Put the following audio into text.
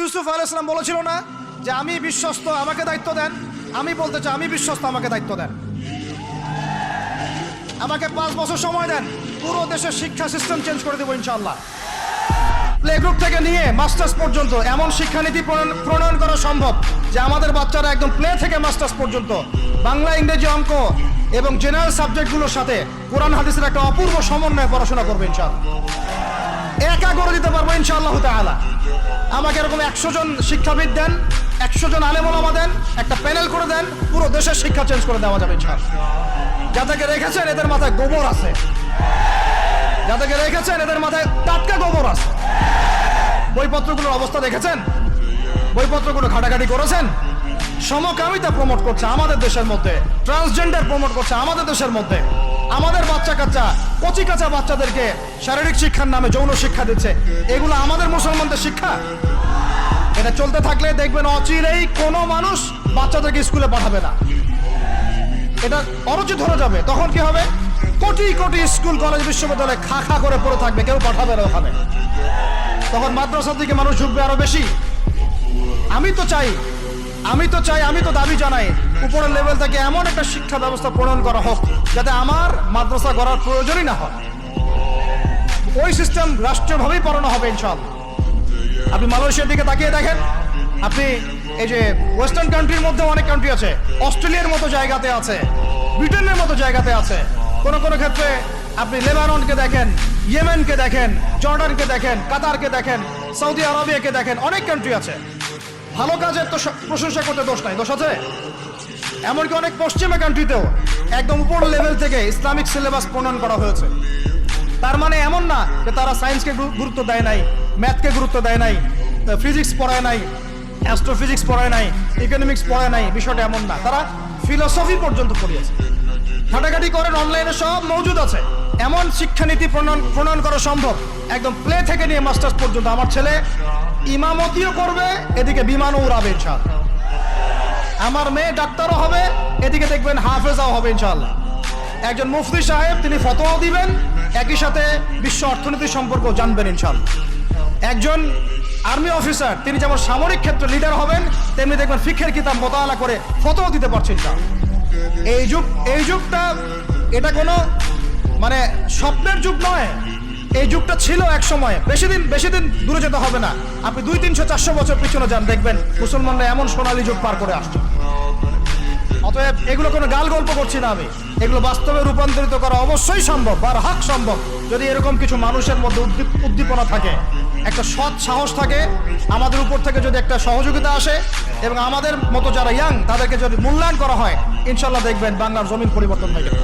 ইউসুফ আলাইহিস সালাম বলেছিল না যে আমি বিশ্বস্ত, আমাকে দায়িত্ব দেন? আমি বলতে চাই আমি বিশ্বস্ত, আমাকে দায়িত্ব দেন। আমাকে 5 বছর সময় দেন, পুরো দেশের শিক্ষা সিস্টেম চেঞ্জ করে দেবো ইনশাআল্লাহ। প্লে গ্রুপ থেকে নিয়ে মাস্টার্স পর্যন্ত এমন শিক্ষানীতি প্রণয়ন করা সম্ভব যে আমাদের বাচ্চারা একদম প্লে থেকে মাস্টার্স পর্যন্ত বাংলা, ইংরেজি, অঙ্ক এবং জেনারেল সাবজেক্টগুলোর সাথে কোরআন হাদিসের একটা অপূর্ব সমন্বয়ে পড়াশোনা করবে ইনশাআল্লাহ। একা করে দিতে পারবো ইনশাআল্লাহ তাআলা। আমাকে এরকম 100 জন শিক্ষাবিদ দেন, 100 জন আলেম ওলামা দেন, একটা প্যানেল করে দেন, পুরো দেশের শিক্ষা চেঞ্জ করে দেওয়া যাবে ইনশাআল্লাহ। যাদেরকে রেখেছেন এদের মাথায় গোবর আছে, যাদেরকে রেখেছেন এদের মাথায় টাটকা গোবর আছে। বইপত্রগুলোর অবস্থা দেখেছেন? বইপত্রগুলো ঘাটাঘাটি করেছেন? সমকামিতা প্রমোট করছে আমাদের দেশের মধ্যে, ট্রান্সজেন্ডার প্রমোট করছে আমাদের দেশের মধ্যে, আমাদের বাচ্চা কাচ্চা কচি কাঁচা বাচ্চাদেরকে শারীরিক শিক্ষার নামে যৌন শিক্ষা দিচ্ছে। এগুলো আমাদের মুসলমানদের শিক্ষা? এটা চলতে থাকলে দেখবেন অচিরেই কোনো মানুষ বাচ্চাদেরকে স্কুলে পাঠাবে না, এটা অরুচি ধরে যাবে। তখন কি হবে? কোটি কোটি স্কুল, কলেজ, বিশ্ববিদ্যালয়ে খা খা করে পড়ে থাকবে, কেউ পাঠাবে না ওখানে। তখন মাদ্রাসার দিকে মানুষ ঝুঁকবে আরো বেশি। আমি তো চাই, আমি তো দাবি জানাই উপরের লেভেল থেকে এমন একটা শিক্ষা ব্যবস্থা প্রণয়ন করা হোক যাতে আমার মাদ্রাসা গড়ার প্রয়োজনই না হয়। ওই সিস্টেম রাষ্ট্রীয়ভাবেই পড়ানো হবে ইনশাআল্লাহ। আপনি মালয়েশিয়ার দিকে তাকিয়ে দেখেন, আপনি এই যে ওয়েস্টার্ন কান্ট্রির মধ্যে অনেক কান্ট্রি আছে, অস্ট্রেলিয়ার মতো জায়গাতে আছে, ব্রিটেনের মতো জায়গাতে আছে, কোনো কোনো ক্ষেত্রে আপনি লেবাননকে দেখেন, ইয়েমেনকে দেখেন, জর্ডানকে দেখেন, কাতারকে দেখেন, সৌদি আরবিয়াকে দেখেন, অনেক কান্ট্রি আছে। ভালো কাজের তো প্রশংসা করতে দোষ নাই, দোষ আছে? এমনকি অনেক পশ্চিমা কান্ট্রিতেও একদম উপর লেভেল থেকে ইসলামিক সিলেবাস প্রণয়ন করা হয়েছে। তার মানে এমন না যে তারা সায়েন্সকে গুরুত্ব দেয় নাই, ম্যাথকে গুরুত্ব দেয় নাই, ফিজিক্স পড়ায় নাই, অ্যাস্ট্রোফিজিক্স পড়ায় নাই, ইকোনমিক্স পড়ায় নাই, বিষয়টা এমন না। তারা ফিলোসফি পর্যন্ত পড়িয়েছে। ঘাটাঘাটি করেন, অনলাইনে সব মজুদ আছে। এমন শিক্ষানীতি প্রণয়ন করা সম্ভব একদম প্লে থেকে নিয়ে মাস্টার্স পর্যন্ত। আমার ছেলে ইমামতিও করবে, এদিকে বিমানও উড়াবে ইনশাআল্লাহ। আমার মেয়ে ডাক্তারও হবে, এদিকে দেখবেন হাফেজাও হবে ইনশাআল্লাহ। একজন মুফতি সাহেব, তিনি ফতোয়াও দিবেন, একই সাথে বিশ্ব অর্থনীতি সম্পর্ক জানবেন ইনশাআল্লাহ। একজন আর্মি অফিসার, তিনি যেমন সামরিক ক্ষেত্রে লিডার হবেন, তেমনি দেখবেন ফিকহের কিতাব মোতালা করে ফতোয়া দিতে পারছেন ইনশাআল্লাহ। এই যুগটা এটা কোনো মানে স্বপ্নের যুগ নয়, এই যুগটা ছিল এক সময়। বেশি দিন দূরে যেতে হবে না, আপনি 200, 300, 400 বছর পিছনে যান, দেখবেন মুসলমানরা এমন সোনালী যুগ পার করে আসছে। অতএব এগুলো কোনো গাল গল্প করছি না আমি, এগুলো বাস্তবে রূপান্তরিত করা অবশ্যই সম্ভব, বারহাক সম্ভব, যদি এরকম কিছু মানুষের মধ্যে উদ্দীপনা থাকে, একটা সৎ সাহস থাকে, আমাদের উপর থেকে যদি একটা সহযোগিতা আসে এবং আমাদের মতো যারা ইয়াং তাদেরকে যদি মূল্যায়ন করা হয়, ইনশাল্লাহ দেখবেন বাংলার জমিন পরিবর্তন হয়ে যাবে।